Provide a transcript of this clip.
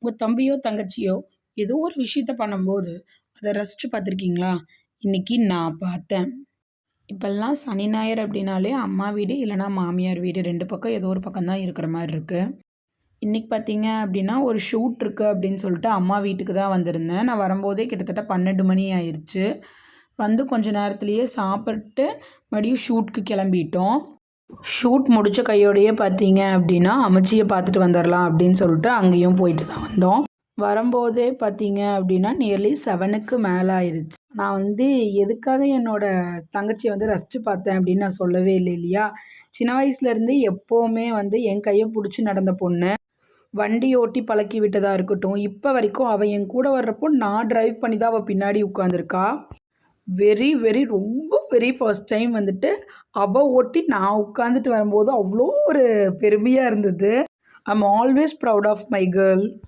உங்கள் தம்பியோ தங்கச்சியோ ஏதோ ஒரு விஷயத்த பண்ணும்போது அதை ரசித்து பார்த்துருக்கீங்களா? இன்றைக்கி நான் பார்த்தேன். இப்போல்லாம் சனி ஞாயிறு அப்படின்னாலே அம்மா வீடு இல்லைனா மாமியார் வீடு 2 பக்கம் ஏதோ ஒரு பக்கம் தான் இருக்கிற மாதிரி இருக்குது. இன்றைக்கி பார்த்தீங்க அப்படின்னா ஒரு ஷூட் இருக்குது அப்படின்னு சொல்லிட்டு அம்மா வீட்டுக்கு தான் வந்திருந்தேன். நான் வரும்போதே கிட்டத்தட்ட 12 மணி ஆயிடுச்சு. வந்து கொஞ்ச நேரத்துலேயே சாப்பிட்டு மறுபடியும் ஷூட்க்கு கிளம்பிட்டோம். ஷூட் முடித்த கையோடையே பார்த்தீங்க அப்படின்னா அம்மச்சியை பார்த்துட்டு வந்துடலாம் அப்படின்னு சொல்லிட்டு அங்கேயும் போயிட்டு தான் வந்தோம். வரும்போதே பார்த்தீங்க அப்படின்னா நியர்லி 7க்கு மேலே ஆயிடுச்சு. நான் வந்து எதுக்காக என்னோடய தங்கச்சியை வந்து ரசித்து பார்த்தேன் அப்படின்னு நான் சொல்லவே இல்லை இல்லையா? சின்ன வயசுலேருந்து எப்போவுமே வந்து என் கையை பிடிச்சி நடந்த பொண்ணு. வண்டி ஓட்டி பழக்கி விட்டதாக இருக்கட்டும், இப்போ வரைக்கும் அவள் என் கூட வர்றப்போ நான் ட்ரைவ் பண்ணி தான் அவள் பின்னாடி உட்காந்துருக்கா. ரொம்ப வெரி ஃபர்ஸ்ட் டைம் வந்துட்டு அவள் ஓட்டி நான் உட்காந்துட்டு வரும்போது அவ்வளோ ஒரு பெருமையாக இருந்தது. I am always proud of my girl.